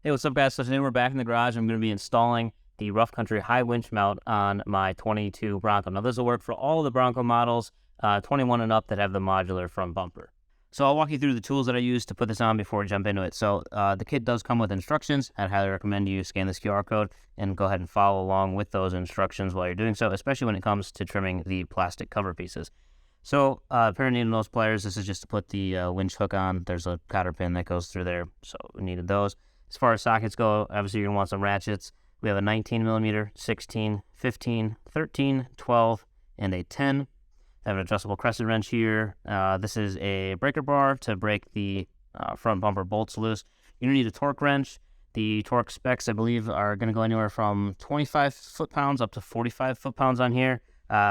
Hey, what's up, guys? So today we're back in the garage. I'm going to be installing the Rough Country high winch mount on my 22 Bronco. Now, this will work for all of the Bronco models, 21 and up, that have the modular front bumper. So I'll walk you through the tools that I use to put this on before we jump into it. So the kit does come with instructions. I'd highly recommend you scan this QR code and go ahead and follow along with those instructions while you're doing so, especially when it comes to trimming the plastic cover pieces. So a pair of needle nose pliers. This is just to put the winch hook on. There's a cotter pin that goes through there, so we needed those. As far as sockets go, obviously you're going to want some ratchets. We have a 19 millimeter, 16, 15, 13, 12, and a 10. I have an adjustable crescent wrench here. This is a breaker bar to break the front bumper bolts loose. You're going to need a torque wrench. The torque specs, I believe, are going to go anywhere from 25 foot-pounds up to 45 foot-pounds on here.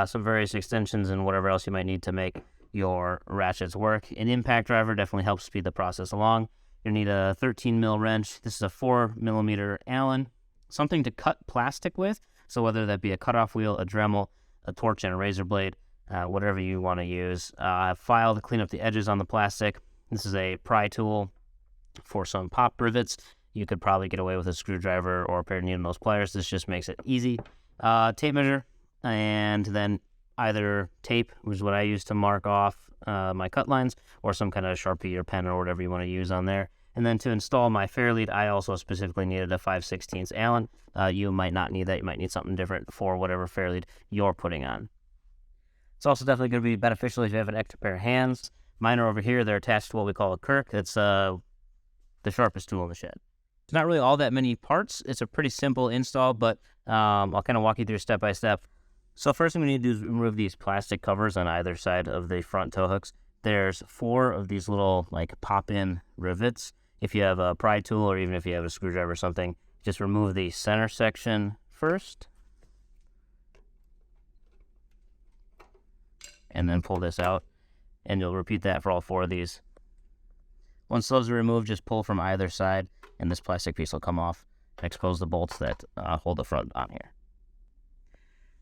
Some various extensions and whatever else you might need to make your ratchets work. An impact driver definitely helps speed the process along. You'll need a 13 mil wrench. This is a 4 millimeter Allen, something to cut plastic with. So whether that be a cutoff wheel, a Dremel, a torch, and a razor blade, whatever you want to use. A file to clean up the edges on the plastic. This is a pry tool for some pop rivets. You could probably get away with a screwdriver or a pair of needle nose pliers. This just makes it easy. Tape measure, and then either tape, which is what I use to mark off my cut lines, or some kind of Sharpie or pen or whatever you want to use on there. And then to install my fair lead, I also specifically needed a 5/16 Allen. You might not need that. You might need something different for whatever fair lead you're putting on. It's also definitely going to be beneficial if you have an extra pair of hands. Mine are over here. They're attached to what we call a Kirk. It's the sharpest tool in the shed. It's not really all that many parts. It's a pretty simple install, but I'll kind of walk you through step by step. So first thing we need to do is remove these plastic covers on either side of the front tow hooks. There's 4 of these little like pop-in rivets. If you have a pry tool or even if you have a screwdriver or something, just remove the center section first. And then pull this out. And you'll repeat that for all 4 of these. Once those are removed, just pull from either side and this plastic piece will come off and expose the bolts that hold the front on here.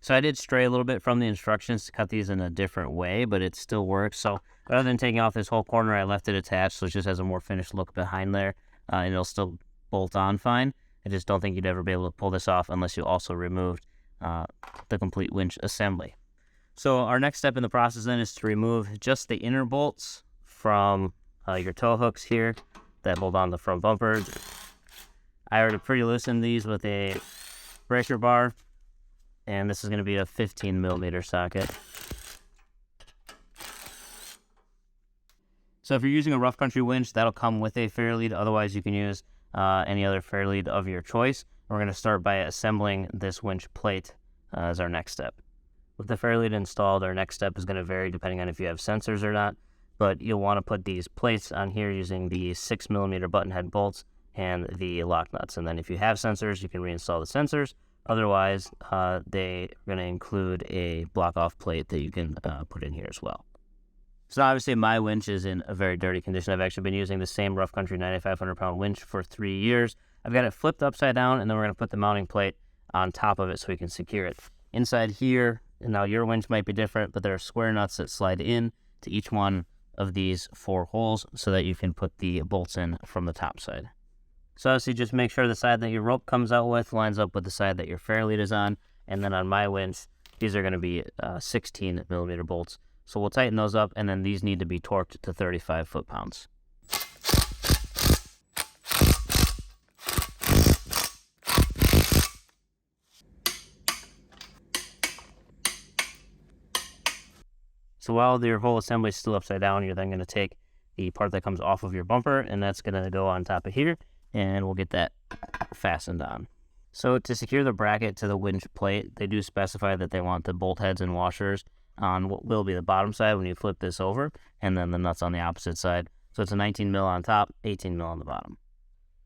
So I did stray a little bit from the instructions to cut these in a different way, but it still works. So rather than taking off this whole corner, I left it attached, so it just has a more finished look behind there, and it'll still bolt on fine. I just don't think you'd ever be able to pull this off unless you also removed the complete winch assembly. So our next step in the process then is to remove just the inner bolts from your tow hooks here that hold on the front bumper. I already pre-loosened these with a breaker bar. And this is going to be a 15 millimeter socket. So if you're using a Rough Country winch, that'll come with a fair lead. Otherwise, you can use any other fair lead of your choice. We're going to start by assembling this winch plate as our next step. With the fair lead installed, our next step is going to vary depending on if you have sensors or not. But you'll want to put these plates on here using the 6 millimeter button head bolts and the lock nuts. And then if you have sensors, you can reinstall the sensors. Otherwise, they're going to include a block-off plate that you can put in here as well. So obviously my winch is in a very dirty condition. I've actually been using the same Rough Country 9,500 pound winch for 3 years. I've got it flipped upside down, and then we're going to put the mounting plate on top of it so we can secure it. Inside here, and now your winch might be different, but there are square nuts that slide in to each one of these 4 holes so that you can put the bolts in from the top side. So obviously just make sure the side that your rope comes out with lines up with the side that your fair lead is on. And then on my winch, these are going to be 16 millimeter bolts. So we'll tighten those up, and then these need to be torqued to 35 foot-pounds. So while your whole assembly is still upside down, you're then going to take the part that comes off of your bumper, and that's going to go on top of here. And we'll get that fastened on. So to secure the bracket to the winch plate, they do specify that they want the bolt heads and washers on what will be the bottom side when you flip this over, and then the nuts on the opposite side. So it's a 19 mil on top, 18 mil on the bottom.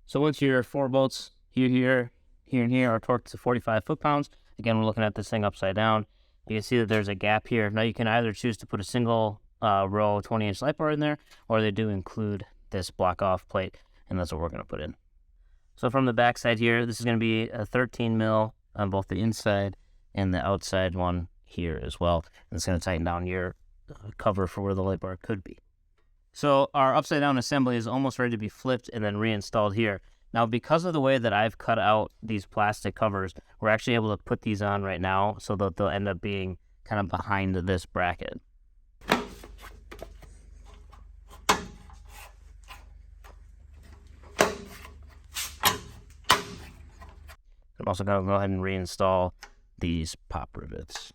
So once your 4 bolts here, and here are torqued to 45 foot-pounds, again, we're looking at this thing upside down. You can see that there's a gap here. Now you can either choose to put a single row 20-inch light bar in there, or they do include this block-off plate, and that's what we're going to put in. So from the back side here, this is going to be a 13 mil on both the inside and the outside one here as well. And it's going to tighten down your cover for where the light bar could be. So our upside down assembly is almost ready to be flipped and then reinstalled here. Now, because of the way that I've cut out these plastic covers, we're actually able to put these on right now so that they'll end up being kind of behind this bracket. I'm also going to go ahead and reinstall these pop rivets.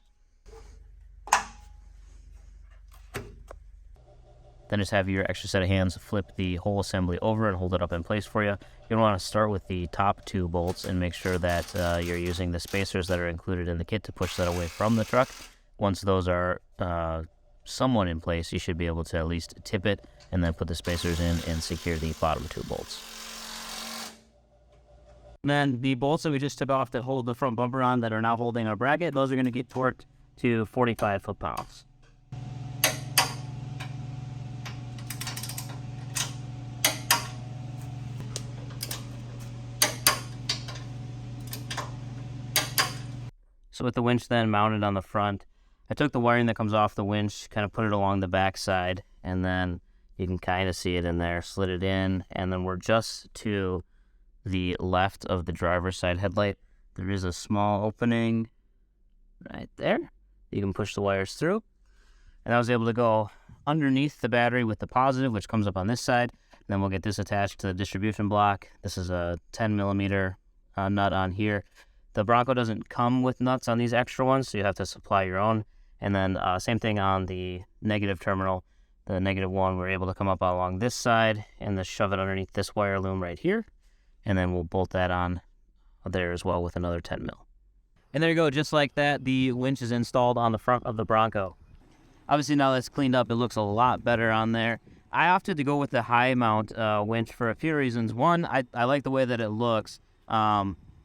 Then just have your extra set of hands flip the whole assembly over and hold it up in place for you. You're going to want to start with the top 2 bolts and make sure that you're using the spacers that are included in the kit to push that away from the truck. Once those are somewhat in place, you should be able to at least tip it and then put the spacers in and secure the bottom 2 bolts. And then the bolts that we just took off that hold the front bumper on that are now holding our bracket, those are going to get torqued to 45 foot-pounds. So with the winch then mounted on the front, I took the wiring that comes off the winch, kind of put it along the back side, and then you can kind of see it in there, slid it in, and then we're just to the left of the driver's side headlight. There is a small opening right there. You can push the wires through. And I was able to go underneath the battery with the positive, which comes up on this side. And then we'll get this attached to the distribution block. This is a 10 millimeter nut on here. The Bronco doesn't come with nuts on these extra ones, so you have to supply your own. And then same thing on the negative terminal. The negative one, we're able to come up along this side and then shove it underneath this wire loom right here. And then we'll bolt that on there as well with another 10 mil. And there you go, just like that, the winch is installed on the front of the Bronco. Obviously now that's cleaned up, it looks a lot better on there. I opted to go with the high mount winch for a few reasons. One, I like the way that it looks,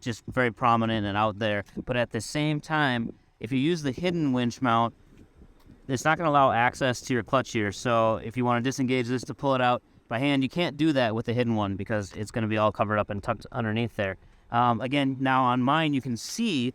just very prominent and out there. But at the same time, if you use the hidden winch mount, it's not going to allow access to your clutch here. So if you want to disengage this to pull it out by hand, you can't do that with the hidden one because it's going to be all covered up and tucked underneath there. Again, now on mine, you can see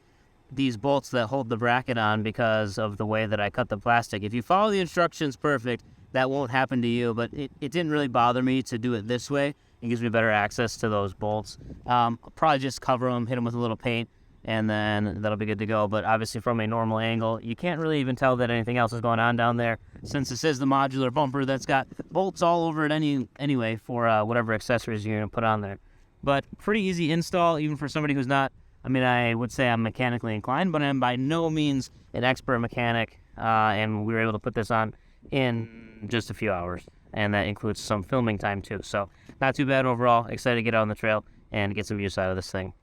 these bolts that hold the bracket on because of the way that I cut the plastic. If you follow the instructions perfect, that won't happen to you, but it didn't really bother me to do it this way. It gives me better access to those bolts. I'll probably just cover them, hit them with a little paint, and then that'll be good to go. But obviously from a normal angle, you can't really even tell that anything else is going on down there since this is the modular bumper that's got bolts all over it anyway for whatever accessories you're going to put on there. But pretty easy install, even for somebody who's not, I would say I'm mechanically inclined, but I'm by no means an expert mechanic, and we were able to put this on in just a few hours, and that includes some filming time too. So not too bad overall. Excited to get out on the trail and get some use out of this thing.